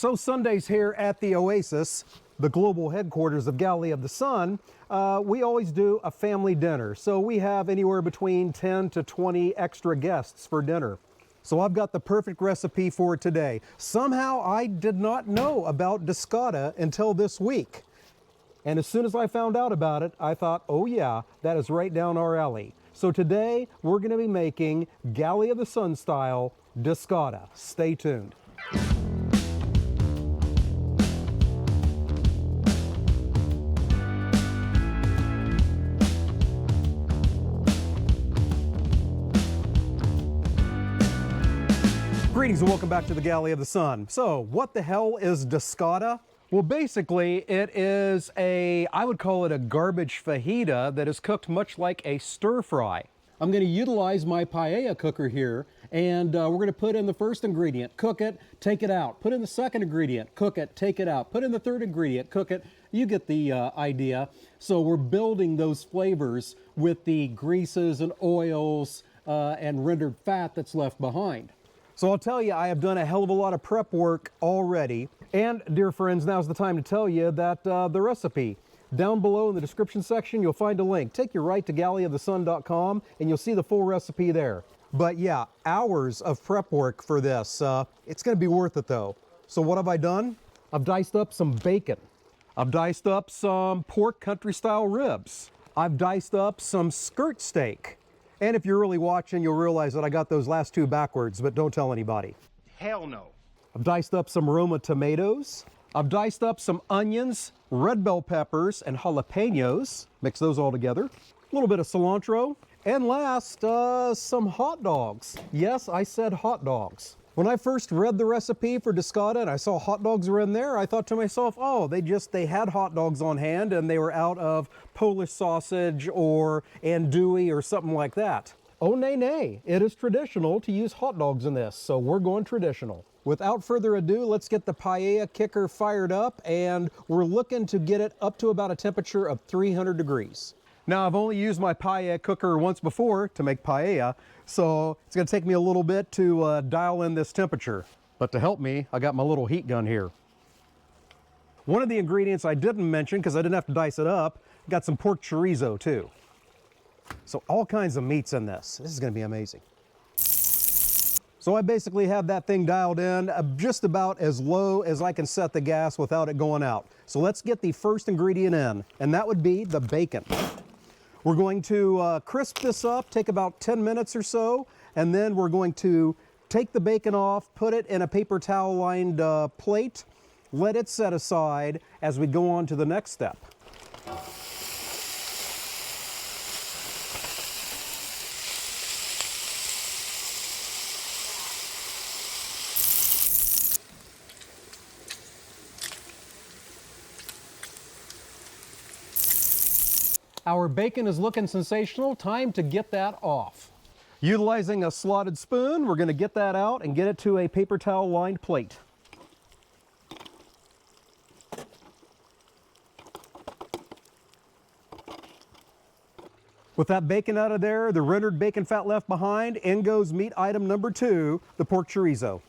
So Sundays here at the Oasis, the global headquarters of Galley of the Sun, we always do a family dinner. So we have anywhere between 10 to 20 extra guests for dinner. So I've got the perfect recipe for today. Somehow I did not know about Discada until this week. And as soon as I found out about it, I thought, oh yeah, that is right down our alley. So today we're going to be making Galley of the Sun style Discada. Stay tuned. Greetings and welcome back to the Galley of the Sun. So what the hell is Discada? Well, basically it is I would call it a garbage fajita that is cooked much like a stir fry. I'm going to utilize my paella cooker here, and we're going to put in the first ingredient, cook it, take it out. Put in the second ingredient, cook it, take it out. Put in the third ingredient, cook it. You get the idea. So we're building those flavors with the greases and oils and rendered fat that's left behind. So I'll tell you, I have done a hell of a lot of prep work already. And dear friends, now's the time to tell you that the recipe, down below in the description section, you'll find a link. Take you right to galleyofthesun.com and you'll see the full recipe there. But yeah, hours of prep work for this. It's gonna be worth it though. So what have I done? I've diced up some bacon. I've diced up some pork country style ribs. I've diced up some skirt steak. And if you're really watching, you'll realize that I got those last two backwards, but don't tell anybody. Hell no. I've diced up some Roma tomatoes. I've diced up some onions, red bell peppers, and jalapenos. Mix those all together. A little bit of cilantro. And last, some hot dogs. Yes, I said hot dogs. When I first read the recipe for Discada and I saw hot dogs were in there, I thought to myself, oh, they had hot dogs on hand and they were out of Polish sausage or andouille or something like that. Oh, nay, it is traditional to use hot dogs in this, so we're going traditional. Without further ado, let's get the paella kicker fired up, and we're looking to get it up to about a temperature of 300 degrees. Now, I've only used my paella cooker once before to make paella, so it's going to take me a little bit to dial in this temperature. But to help me, I got my little heat gun here. One of the ingredients I didn't mention, because I didn't have to dice it up, got some pork chorizo too. So all kinds of meats in this. This is going to be amazing. So I basically have that thing dialed in just about as low as I can set the gas without it going out. So let's get the first ingredient in, and that would be the bacon. We're going to crisp this up, take about 10 minutes or so, and then we're going to take the bacon off, put it in a paper towel lined plate, let it set aside as we go on to the next step. Our bacon is looking sensational. Time to get that off. Utilizing a slotted spoon, we're going to get that out and get it to a paper towel lined plate. With that bacon out of there, the rendered bacon fat left behind, in goes meat item number 2, the pork chorizo.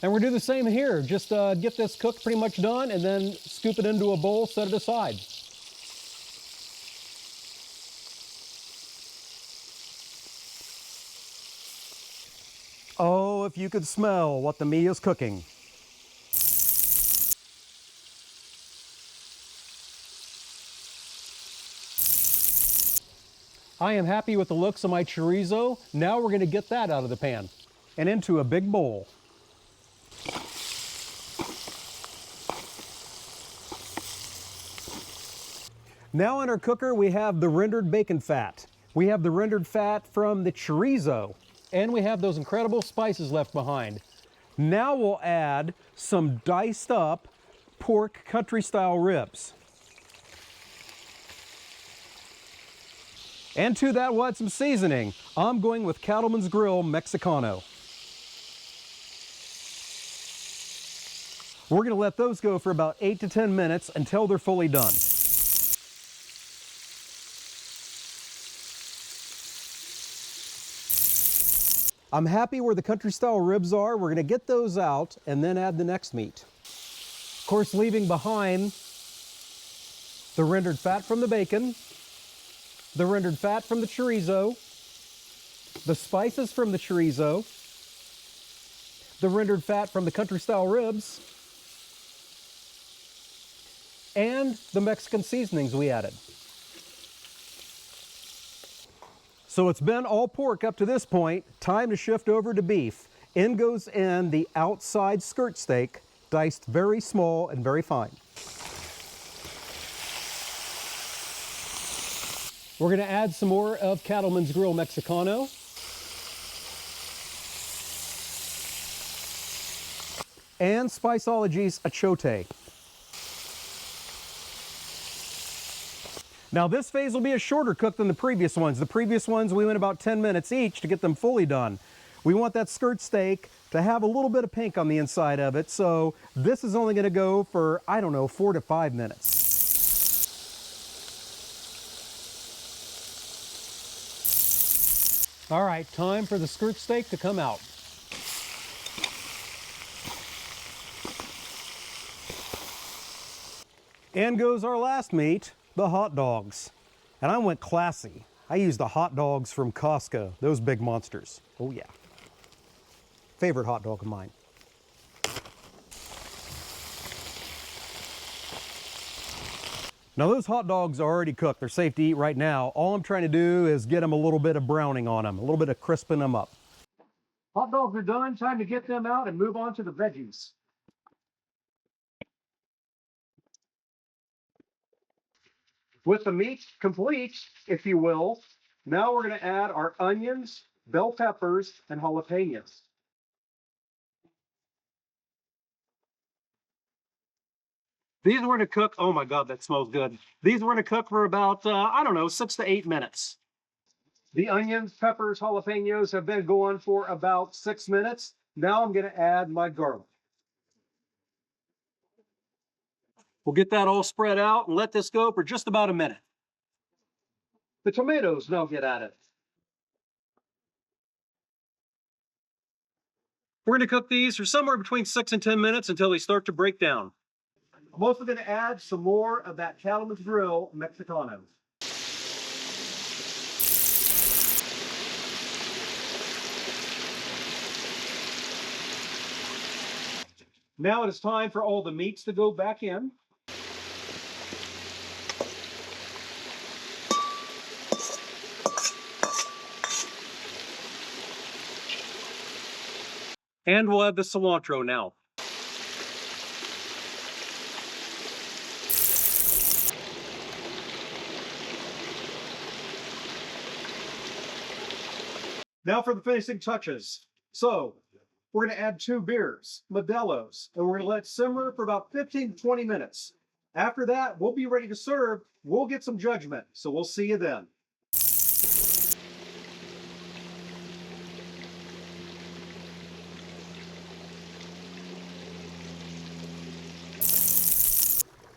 And we're doing the same here. Just get this cooked pretty much done and then scoop it into a bowl, set it aside. Oh, if you could smell what the meat is cooking. I am happy with the looks of my chorizo. Now we're going to get that out of the pan and into a big bowl. Now in our cooker, we have the rendered bacon fat. We have the rendered fat from the chorizo, and we have those incredible spices left behind. Now we'll add some diced up pork country style ribs. And to that, we'll add some seasoning. I'm going with Cattleman's Grill Mexicano. We're gonna let those go for about 8 to 10 minutes until they're fully done. I'm happy where the country style ribs are. We're gonna get those out and then add the next meat. Of course, leaving behind the rendered fat from the bacon, the rendered fat from the chorizo, the spices from the chorizo, the rendered fat from the country style ribs, and the Mexican seasonings we added. So it's been all pork up to this point. Time to shift over to beef. In goes in the outside skirt steak, diced very small and very fine. We're going to add some more of Cattleman's Grill Mexicano. And Spiceology's Achote. Now this phase will be a shorter cook than the previous ones. The previous ones we went about 10 minutes each to get them fully done. We want that skirt steak to have a little bit of pink on the inside of it, so this is only going to go for, I don't know, 4 to 5 minutes. All right, time for the skirt steak to come out. In goes our last meat, the hot dogs. And I went classy. I used the hot dogs from Costco, those big monsters. Oh yeah. Favorite hot dog of mine. Now those hot dogs are already cooked. They're safe to eat right now. All I'm trying to do is get them a little bit of browning on them, a little bit of crisping them up. Hot dogs are done. Time to get them out and move on to the veggies. With the meat complete, if you will, now we're going to add our onions, bell peppers, and jalapenos. These we're going to cook, oh my God, that smells good. These we're going to cook for about, I don't know, 6 to 8 minutes. The onions, peppers, jalapenos have been going for about 6 minutes. Now I'm going to add my garlic. We'll get that all spread out and let this go for just about a minute. The tomatoes now get added. We're going to cook these for somewhere between 6 and 10 minutes until they start to break down. I'm also going to add some more of that Cattleman's Grill Mexicano. Now it is time for all the meats to go back in. And we'll add the cilantro now. Now for the finishing touches. So, we're going to add 2 beers, Modelo's, and we're going to let it simmer for about 15 to 20 minutes. After that, we'll be ready to serve. We'll get some judgment, so we'll see you then.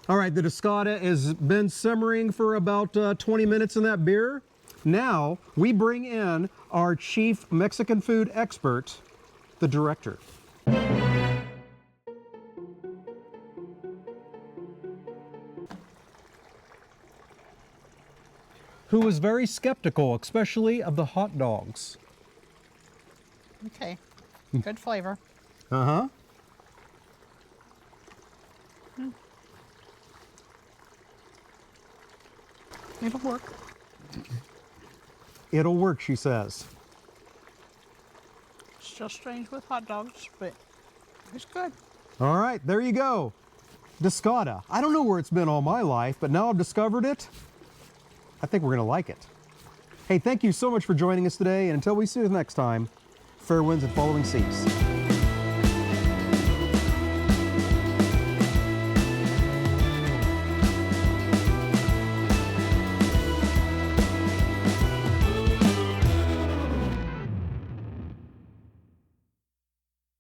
All right, the Discada has been simmering for about 20 minutes in that beer. Now, we bring in our chief Mexican food expert, the director. Who was very skeptical, especially of the hot dogs. Okay, good flavor. Uh-huh. It'll work. It'll work, she says. Still strange with hot dogs, but it's good. All right, there you go. Discada. I don't know where it's been all my life, but now I've discovered it. I think we're going to like it. Hey, thank you so much for joining us today, and until we see you next time, fair winds and following seas.